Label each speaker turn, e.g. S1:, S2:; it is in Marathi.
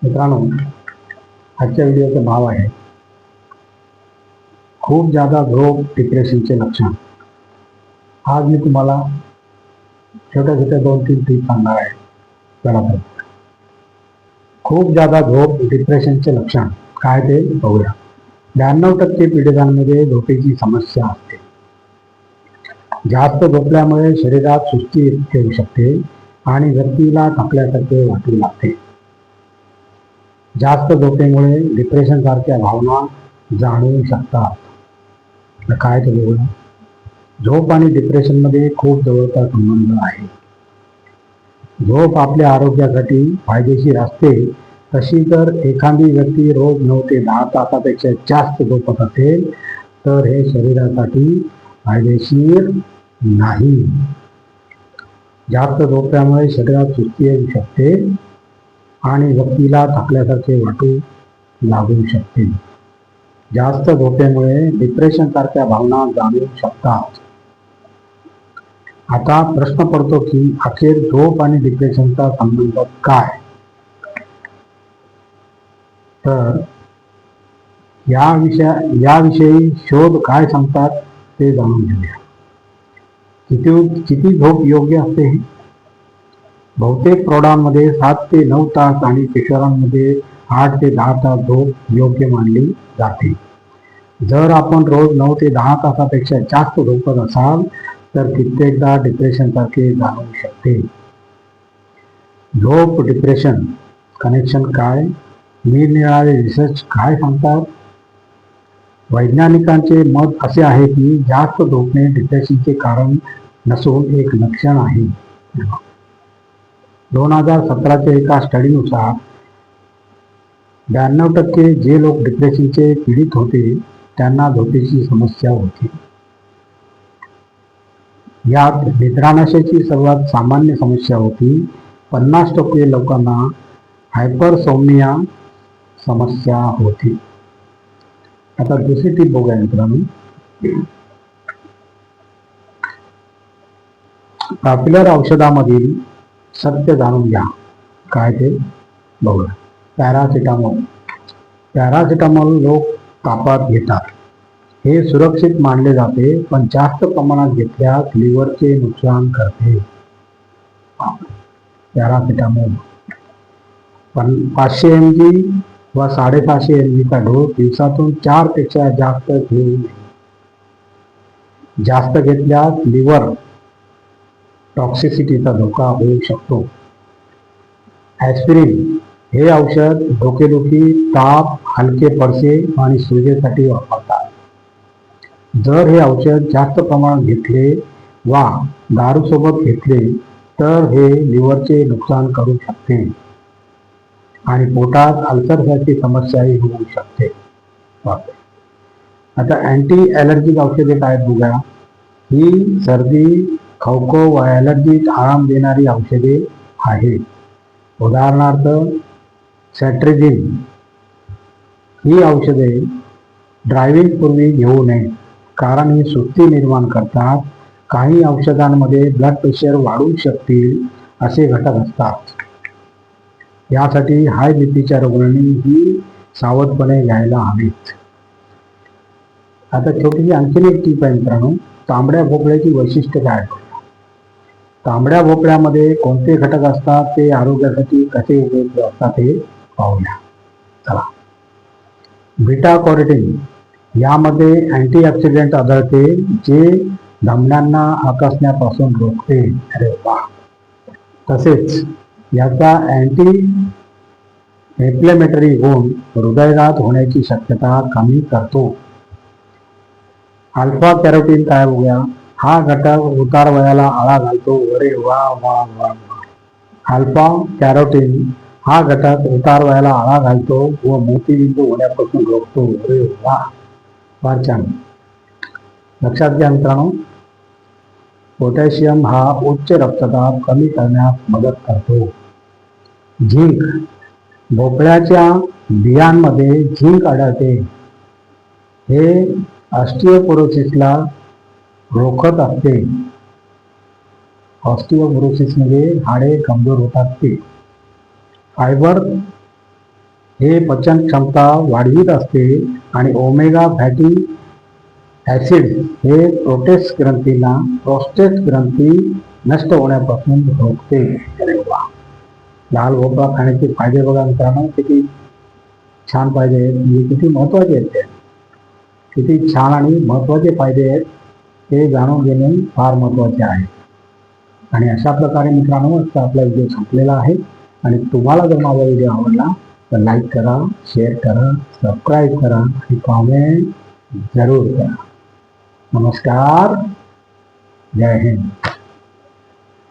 S1: मित्रांनो, आजच्या व्हिडिओचं नाव आहे खूप जादा झोप डिप्रेशनचे लक्षण. आज मी तुम्हाला छोट्या छोट्या 2-3 टिप्स सांगणार आहे. बरोबर, खूप जादा झोप डिप्रेशनचे लक्षण काय ते बघूया. 92% पीडितांमध्ये झोपेची समस्या असते. जास्त झोपल्यामुळे शरीरात सुस्ती येऊ शकते आणि व्यक्तीला थकल्यासारखे वाटू लागते. जास्त झोपेमुळे डिप्रेशन सारख्या भावना जाणवू शकतात. काय ते बघूया. झोप आणि डिप्रेशनमध्ये खूप जवळचा संबंध आहे. झोप आपल्या आरोग्यासाठी फायदेशीर असते. तशी जर एखादी व्यक्ती रोज 9 ते 10 तासापेक्षा जास्त झोपत असेल तर हे शरीरासाठी फायदेशीर नाही. जास्त झोपल्यामुळे शरीरात सुस्ती येऊ शकते आणि व्यक्तीला थकल्यासारखे वाटू लागू शकते. जास्त झोपेमुळे डिप्रेशन सारख्या भावना जाणवू शकतात. आता प्रश्न पडतो की अखेर झोप आणि डिप्रेशनचा संबंध काय? तर याविषयी शोध काय सांगतात ते जाणून घेऊया. किती झोप योग्य असते? बहुतेक प्रौढांमध्ये 7 ते 9 तास आणि किशोरांमध्ये 8 ते 10 तास झोप योग्य मानली जाते. जर आपण रोज 9 ते 10 तासापेक्षा जास्त झोपत असाल तर कित्येकदा डिप्रेशन सारखे जाणवू शकते. झोप डिप्रेशन कनेक्शन काय? निरनिराळे रिसर्च काय सांगतात? वैज्ञानिकांचे मत असे आहे की जास्त झोपणे डिप्रेशनचे कारण नसून एक लक्षण आहे. 2017च्या एका स्टडीनुसार 92% जे लोक डिप्रेशनचे पीडित होते त्यांना झोपेची समस्या होती. यात निद्रानाशाची सर्वात सामान्य समस्या होती. 50% लोकांना हायपरसोमनिया समस्या होती. आता दुसरी टीप बघूया मित्रांनो. पॉप्युलर औषधामधील सत्य जाणून घ्या. काय ते बघूया. पॅरासिटामॉल लोक तापात घेतात. हे सुरक्षित मानले जाते पण जास्त प्रमाणात घेतल्यास लिव्हरचे नुकसान करते. पॅरासिटामॉल 500 mg व 650 mg चा डोस दिवसातून 4 पेक्षा जास्त घेऊ नये. जास्त घेतल्यास लिव्हर टॉक्सिसिटीचा धोका होऊ शकतो. ॲस्पिरिन हे औषध डोकेदुखी, ताप, हलके पडसे आणि सुजेसाठी वापरतात. जर हे औषध जास्त प्रमाणात घेतले वा दारूसोबत घेतले तर हे लिव्हरचे नुकसान करू शकते आणि पोटात अल्सरसारखी समस्याही होऊ शकते. आता अँटी ॲलर्जिक औषधे काय बघा. ही सर्दी, खवखव व ॲलर्जीत आराम देणारी औषधे आहेत. उदाहरणार्थ सॅट्रेजिन. ही औषधे ड्रायव्हिंग पूर्वी घेऊ नये कारण ही सुस्ती निर्माण करतात. काही औषधांमध्ये ब्लड प्रेशर वाढवू शकतील असे घटक असतात. यासाठी हाय बीपीच्या रुग्णांनी ही सावधपणे घ्यायला हवीत. आता छोटीशी आणखीन एक टीप आहे मित्रांनो. तांबड्या भोपळ्याची वैशिष्ट्य काय? तांबड्या भोपळ्यामध्ये कोणते घटक असतात ते आरोग्यासाठी कसे उपयुक्त असतात हे पाहूया. चला. बीटा कॅरोटीन यामध्ये अँटीऑक्सिडंट आढळते जे धमन्यांना आकसण्यापासून रोखते. अरे वा. तसेच याचा अँटी इन्फ्लेमेटरी गुण हृदयघात होण्याची शक्यता कमी करतो. अल्फा कॅरोटीन काय बघूया. हा घटक उतार वयाला आळा घालतो. अरे वा वा वा. अल्फा कॅरोटीन हा घटक उतार वयाला आळा घालतो व मोतीबिंदू होण्यापासून रोखतो. अरे वा, फार छान. लक्षात घ्या मित्रांनो, पोटॅशियम हा उच्च रक्तदाब कमी करण्यास मदत करतो. झिंक. भोपळ्याच्या बियांमध्ये झिंक आढळते. हे ऑस्टिओपोरोसिसला रोखत असते. ऑस्टिओपोरोसिस म्हणजे हाडे कमजोर होतात ते. फायबर हे पचन क्षमता वाढवित असते आणि ओमेगा फॅटी ऍसिड हे प्रोस्टेट ग्रंथी नष्ट होण्यापासून रोखते. लाल भोपळा खाण्याचे फायदे बघा मित्रांनो, किती छान फायदे आहेत, म्हणजे किती महत्वाचे आहेत ते. किती छान आणि महत्वाचे फायदे आहेत ते जाणून घेणे फार महत्वाचे आहे. आणि अशा प्रकारे मित्रांनो आपला व्हिडिओ संपलेला आहे. आणि तुम्हाला जर माझा व्हिडिओ आवडला तर लाईक करा, शेअर करा, सबस्क्राईब करा आणि कॉमेंट जरूर करा. नमस्कार, जय हिंद.